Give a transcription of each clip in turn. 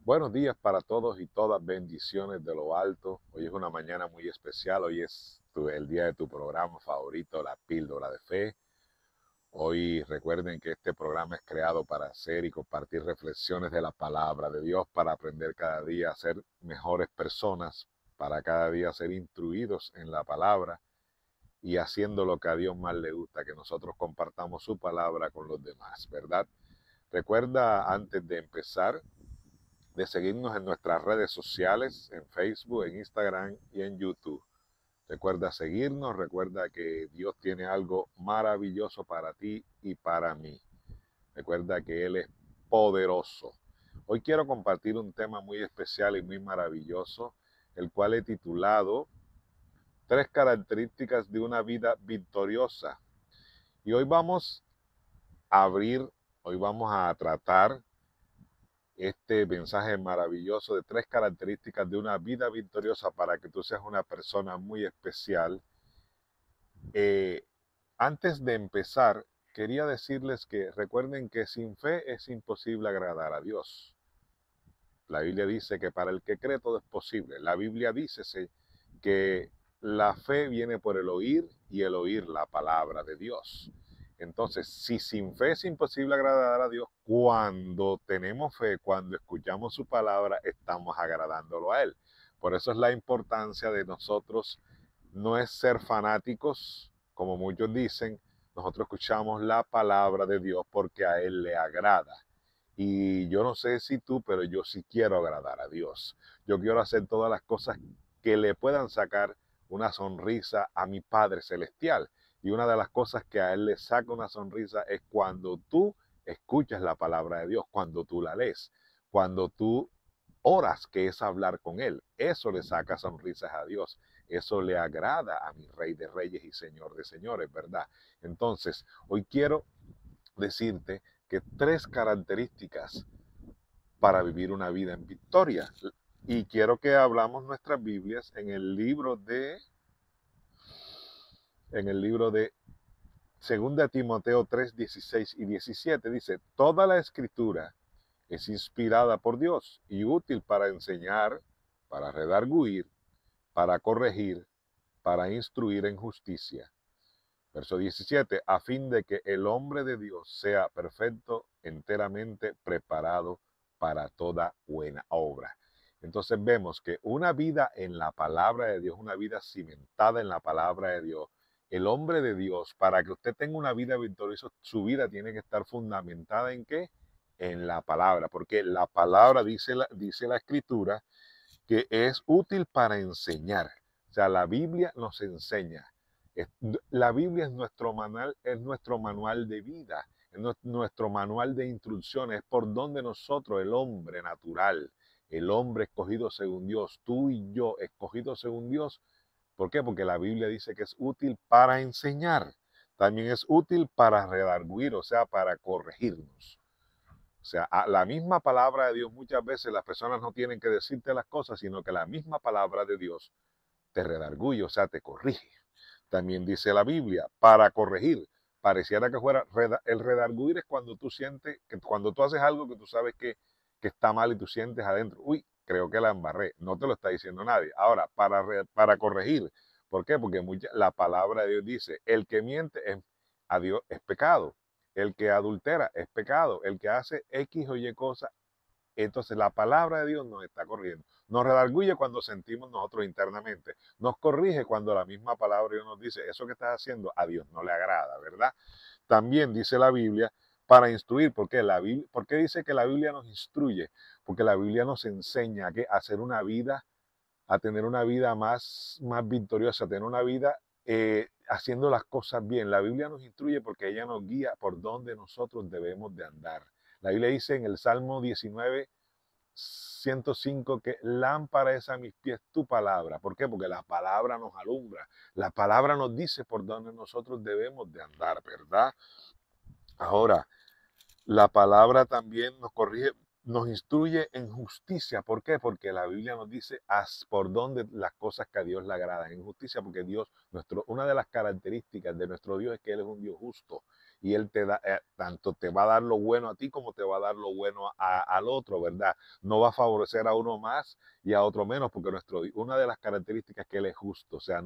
Buenos días para todos y todas, bendiciones de lo alto. Hoy es una mañana muy especial, hoy es el día de tu programa favorito, La Píldora de Fe. Hoy recuerden que este programa es creado para hacer y compartir reflexiones de la palabra de Dios, para aprender cada día a ser mejores personas, para cada día ser instruidos en la palabra y haciendo lo que a Dios más le gusta, que nosotros compartamos su palabra con los demás, ¿verdad? Recuerda antes de empezar de seguirnos en nuestras redes sociales, en Facebook, en Instagram y en YouTube. Recuerda seguirnos, recuerda que Dios tiene algo maravilloso para ti y para mí. Recuerda que Él es poderoso. Hoy quiero compartir un tema muy especial y muy maravilloso, el cual he titulado Tres características de una vida victoriosa. Y hoy vamos a abrir, hoy vamos a tratar este mensaje maravilloso de tres características de una vida victoriosa para que tú seas una persona muy especial. Eh, Antes de empezar, quería decirles que recuerden que sin fe es imposible agradar a Dios. La Biblia dice que para el que cree todo es posible. La Biblia dice que la fe viene por el oír y el oír la palabra de Dios. Entonces, si sin fe es imposible agradar a Dios, cuando tenemos fe, cuando escuchamos su palabra, estamos agradándolo a Él. Por eso es la importancia de nosotros no es ser fanáticos, como muchos dicen, nosotros escuchamos la palabra de Dios porque a Él le agrada. Y yo no sé si tú, pero yo sí quiero agradar a Dios. Yo quiero hacer todas las cosas que le puedan sacar una sonrisa a mi Padre Celestial. Y una de las cosas que a Él le saca una sonrisa es cuando tú escuchas la palabra de Dios, cuando tú la lees, cuando tú oras, que es hablar con Él. Eso le saca sonrisas a Dios. Eso le agrada a mi Rey de Reyes y Señor de Señores, ¿verdad? Entonces, hoy quiero decirte que tres características para vivir una vida en victoria. Y quiero que hablamos nuestras Biblias en el libro de 2 Timoteo 3, 16 y 17. Dice, toda la escritura es inspirada por Dios y útil para enseñar, para redarguir, para corregir, para instruir en justicia. Verso 17, a fin de que el hombre de Dios sea perfecto, enteramente preparado para toda buena obra. Entonces vemos que una vida en la palabra de Dios, una vida cimentada en la palabra de Dios, el hombre de Dios, para que usted tenga una vida victoriosa, su vida tiene que estar fundamentada en qué? En la palabra, porque la palabra dice la escritura que es útil para enseñar. O sea, la Biblia nos enseña. La Biblia es nuestro manual de vida, es nuestro manual de instrucciones, es por donde nosotros, el hombre natural, el hombre escogido según Dios, tú y yo escogidos según Dios. ¿Por qué? Porque la Biblia dice que es útil para enseñar, también es útil para redarguir, o sea, para corregirnos. O sea, a la misma palabra de Dios, muchas veces las personas no tienen que decirte las cosas, sino que la misma palabra de Dios te redarguye, o sea, te corrige. También dice la Biblia, para corregir. Pareciera que fuera, el redarguir es cuando tú sientes, que cuando tú haces algo que tú sabes que está mal y tú sientes adentro, uy, creo que la embarré. No te lo está diciendo nadie. Ahora, para corregir. ¿Por qué? Porque la palabra de Dios dice, el que miente a Dios es pecado. El que adultera es pecado. El que hace X o Y cosas. Entonces la palabra de Dios nos está corrigiendo. Nos redarguye cuando sentimos nosotros internamente. Nos corrige cuando la misma palabra de Dios nos dice, eso que estás haciendo a Dios no le agrada, ¿verdad? También dice la Biblia para instruir. ¿Por qué dice que la Biblia nos instruye? Porque la Biblia nos enseña a hacer una vida, a tener una vida más victoriosa, a tener una vida haciendo las cosas bien. La Biblia nos instruye porque ella nos guía por donde nosotros debemos de andar. La Biblia dice en el Salmo 19, 105 que lámpara es a mis pies tu palabra. ¿Por qué? Porque la palabra nos alumbra. La palabra nos dice por dónde nosotros debemos de andar, ¿verdad? Ahora, la palabra también nos corrige, nos instruye en justicia. ¿Por qué? Porque la Biblia nos dice haz por dónde las cosas que a Dios le agradan. En justicia, porque Dios, una de las características de nuestro Dios es que Él es un Dios justo. y Él te da, tanto te va a dar lo bueno a ti como te va a dar lo bueno al otro, ¿verdad? No va a favorecer a uno más y a otro menos, porque una de las características es que Él es justo, o sea,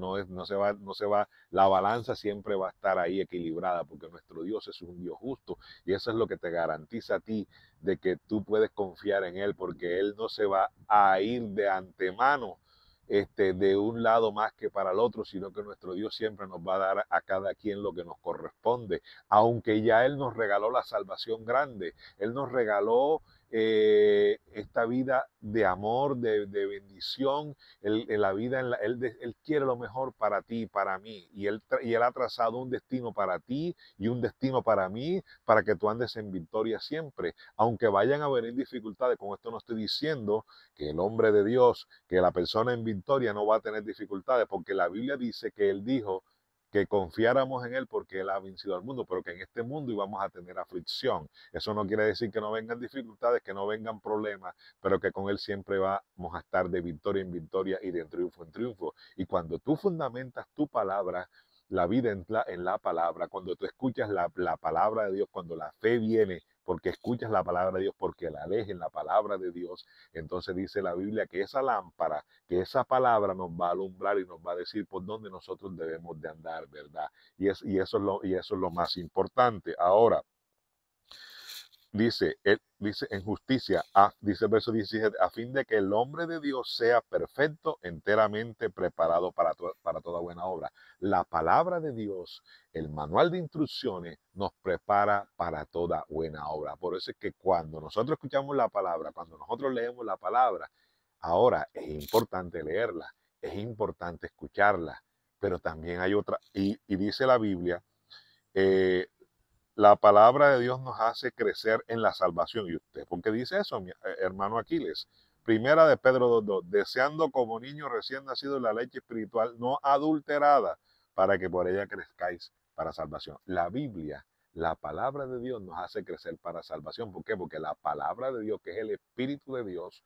la balanza siempre va a estar ahí equilibrada, porque nuestro Dios es un Dios justo, y eso es lo que te garantiza a ti de que tú puedes confiar en Él, porque Él no se va a ir de antemano de un lado más que para el otro, sino que nuestro Dios siempre nos va a dar a cada quien lo que nos corresponde, aunque ya Él nos regaló la salvación grande, Él nos regaló esta vida de amor, de bendición, la vida, él quiere lo mejor para ti y para mí, y él ha trazado un destino para ti y un destino para mí, para que tú andes en victoria siempre, aunque vayan a venir dificultades. Con esto no estoy diciendo que el hombre de Dios, que la persona en victoria no va a tener dificultades, porque la Biblia dice que Él dijo que confiáramos en Él porque Él ha vencido al mundo, pero que en este mundo íbamos a tener aflicción. Eso no quiere decir que no vengan dificultades, que no vengan problemas, pero que con Él siempre vamos a estar de victoria en victoria y de triunfo en triunfo. Y cuando tú fundamentas tu palabra, la vida en la palabra, cuando tú escuchas la palabra de Dios, cuando la fe viene porque escuchas la palabra de Dios, porque la lees en la palabra de Dios, entonces dice la Biblia que esa lámpara, que esa palabra nos va a alumbrar y nos va a decir por dónde nosotros debemos de andar, ¿verdad? Y eso es lo más importante. Ahora, dice en justicia, dice el verso 17, a fin de que el hombre de Dios sea perfecto, enteramente preparado para toda buena obra. La palabra de Dios, el manual de instrucciones, nos prepara para toda buena obra. Por eso es que cuando nosotros escuchamos la palabra, cuando nosotros leemos la palabra, ahora es importante leerla, es importante escucharla, pero también hay otra, y dice la Biblia, la palabra de Dios nos hace crecer en la salvación. ¿Y usted por qué dice eso, mi hermano Aquiles? Primera de Pedro 2:2, deseando como niños recién nacidos la leche espiritual no adulterada, para que por ella crezcáis para salvación. La Biblia, la palabra de Dios nos hace crecer para salvación. ¿Por qué? Porque la palabra de Dios, que es el Espíritu de Dios,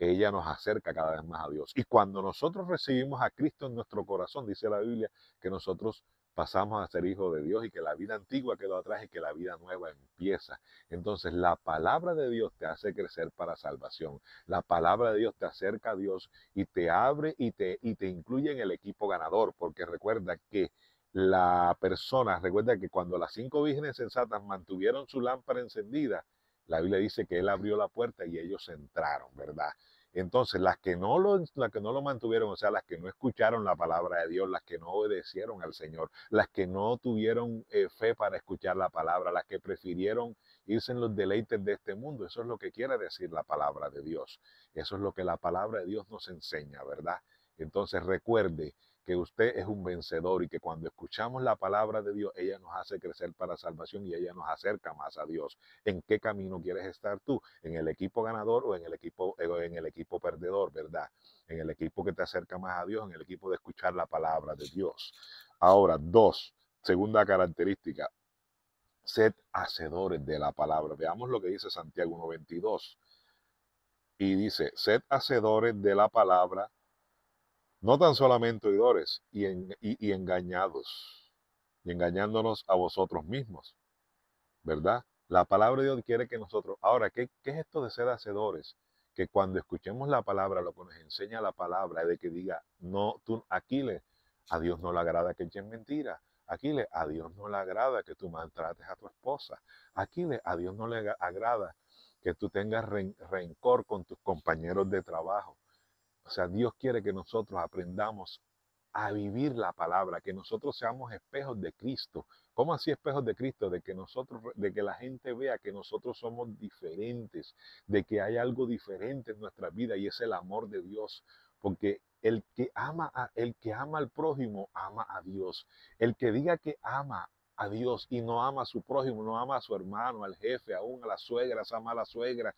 ella nos acerca cada vez más a Dios. Y cuando nosotros recibimos a Cristo en nuestro corazón, dice la Biblia, que nosotros pasamos a ser hijos de Dios y que la vida antigua quedó atrás y que la vida nueva empieza. Entonces la palabra de Dios te hace crecer para salvación. La palabra de Dios te acerca a Dios y te abre y te incluye en el equipo ganador, porque recuerda que recuerda que cuando las 5 vírgenes sensatas mantuvieron su lámpara encendida, la Biblia dice que Él abrió la puerta y ellos entraron, ¿verdad? Entonces, las que no lo mantuvieron, o sea, las que no escucharon la palabra de Dios, las que no obedecieron al Señor, las que no tuvieron fe para escuchar la palabra, las que prefirieron irse en los deleites de este mundo, eso es lo que quiere decir la palabra de Dios. Eso es lo que la palabra de Dios nos enseña, ¿verdad? Entonces, recuerde que usted es un vencedor y que cuando escuchamos la palabra de Dios, ella nos hace crecer para salvación y ella nos acerca más a Dios. ¿En qué camino quieres estar tú? ¿En el equipo ganador o en el equipo perdedor, verdad? En el equipo que te acerca más a Dios, en el equipo de escuchar la palabra de Dios. Ahora, segunda característica, sed hacedores de la palabra. Veamos lo que dice Santiago 1:22. Y dice, sed hacedores de la palabra, no tan solamente oidores y engañados, y engañándonos a vosotros mismos, ¿verdad? La palabra de Dios quiere que nosotros, ahora, ¿qué es esto de ser hacedores? Que cuando escuchemos la palabra, lo que nos enseña la palabra es de que diga, no, tú, Aquiles, a Dios no le agrada que echen mentira. Aquiles, a Dios no le agrada que tú maltrates a tu esposa. Aquiles, a Dios no le agrada que tú tengas rencor con tus compañeros de trabajo. O sea, Dios quiere que nosotros aprendamos a vivir la palabra, que nosotros seamos espejos de Cristo. ¿Cómo así espejos de Cristo? De que la gente vea que nosotros somos diferentes, de que hay algo diferente en nuestra vida y es el amor de Dios. Porque el que ama al prójimo ama a Dios. El que diga que ama a Dios y no ama a su prójimo, no ama a su hermano, al jefe, aún a la suegra, esa mala suegra.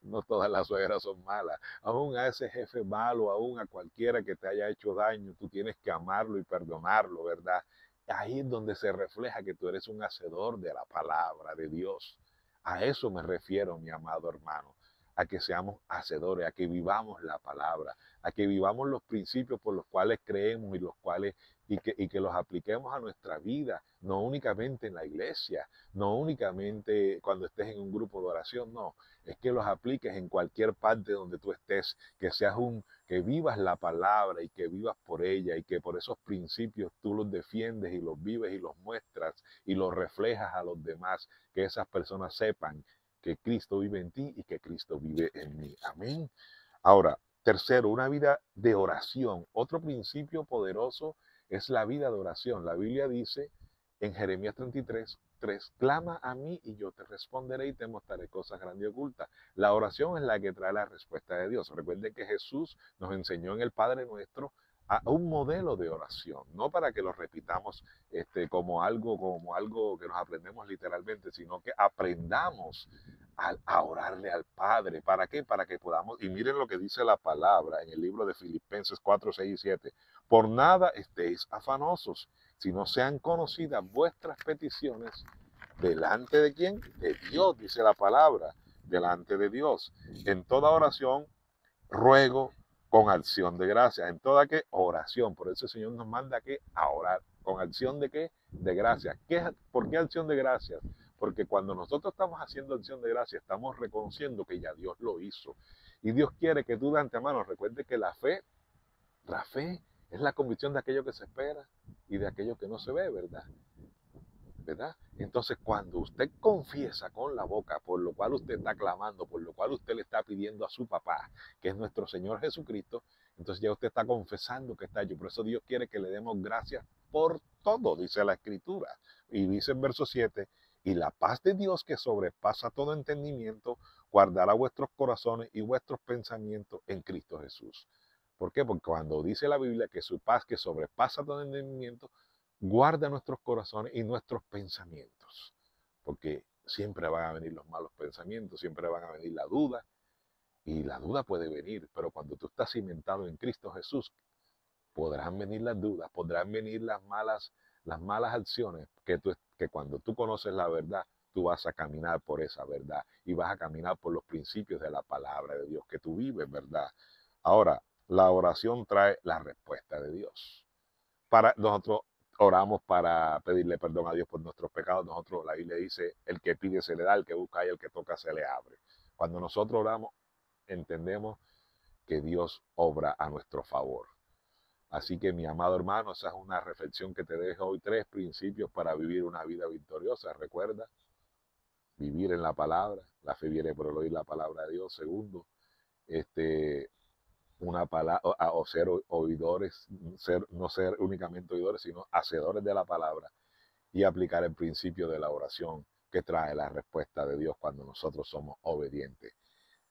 No todas las suegras son malas. Aún a ese jefe malo, aún a cualquiera que te haya hecho daño, tú tienes que amarlo y perdonarlo, ¿verdad? Ahí es donde se refleja que tú eres un hacedor de la palabra de Dios. A eso me refiero, mi amado hermano. a que seamos hacedores, a que vivamos la palabra, a que vivamos los principios por los cuales creemos y que los apliquemos a nuestra vida, no únicamente en la iglesia, no únicamente cuando estés en un grupo de oración, no, es que los apliques en cualquier parte donde tú estés, que vivas la palabra y que vivas por ella y que por esos principios tú los defiendes y los vives y los muestras y los reflejas a los demás, que esas personas sepan que Cristo vive en ti y que Cristo vive en mí. Amén. Ahora, tercero, una vida de oración. Otro principio poderoso es la vida de oración. La Biblia dice en Jeremías 33:3, clama a mí y yo te responderé y te mostraré cosas grandes y ocultas. La oración es la que trae la respuesta de Dios. Recuerden que Jesús nos enseñó en el Padre Nuestro a un modelo de oración, no para que lo repitamos como algo que nos aprendemos literalmente, sino que aprendamos a orarle al Padre. ¿Para qué? Para que podamos, y miren lo que dice la palabra en el libro de Filipenses 4:6 y 7, por nada estéis afanosos, sino sean conocidas vuestras peticiones delante de quién, de Dios, dice la palabra, delante de Dios. En toda oración, ruego con acción de gracias. ¿En toda qué? Oración. Por eso el Señor nos manda que a orar. ¿Con acción de qué? De gracias. ¿Por qué acción de gracias? Porque cuando nosotros estamos haciendo acción de gracias, estamos reconociendo que ya Dios lo hizo. Y Dios quiere que tú de antemano recuerdes que la fe es la convicción de aquello que se espera y de aquello que no se ve, ¿verdad? ¿Verdad? Entonces, cuando usted confiesa con la boca por lo cual usted está clamando, por lo cual usted le está pidiendo a su papá, que es nuestro Señor Jesucristo, entonces ya usted está confesando que está hecho. Por eso Dios quiere que le demos gracias por todo, dice la Escritura. Y dice en verso 7, y la paz de Dios que sobrepasa todo entendimiento, guardará vuestros corazones y vuestros pensamientos en Cristo Jesús. ¿Por qué? Porque cuando dice la Biblia que su paz que sobrepasa todo entendimiento, guarda nuestros corazones y nuestros pensamientos, porque siempre van a venir los malos pensamientos, siempre van a venir la duda, y la duda puede venir, pero cuando tú estás cimentado en Cristo Jesús, podrán venir las dudas, podrán venir las malas acciones, que cuando tú conoces la verdad, tú vas a caminar por esa verdad y vas a caminar por los principios de la palabra de Dios que tú vives, ¿verdad? Ahora, la oración trae la respuesta de Dios. Nosotros oramos para pedirle perdón a Dios por nuestros pecados. Nosotros, la Biblia dice, el que pide se le da, el que busca y el que toca se le abre. Cuando nosotros oramos, entendemos que Dios obra a nuestro favor. Así que, mi amado hermano, esa es una reflexión que te dejo hoy. 3 principios para vivir una vida victoriosa. Recuerda, vivir en la palabra. La fe viene por el oír la palabra de Dios. Segundo, una palabra o ser oidores, no ser únicamente oidores, sino hacedores de la palabra y aplicar el principio de la oración que trae la respuesta de Dios cuando nosotros somos obedientes.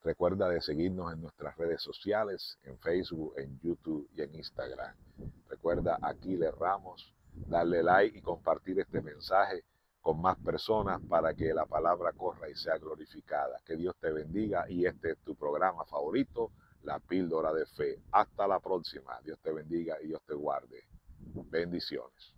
Recuerda de seguirnos en nuestras redes sociales, en Facebook, en YouTube y en Instagram. Recuerda Aquiles Ramos, darle like y compartir este mensaje con más personas para que la palabra corra y sea glorificada. Que Dios te bendiga y este es tu programa favorito, La Píldora de Fe. Hasta la próxima. Dios te bendiga y Dios te guarde. Bendiciones.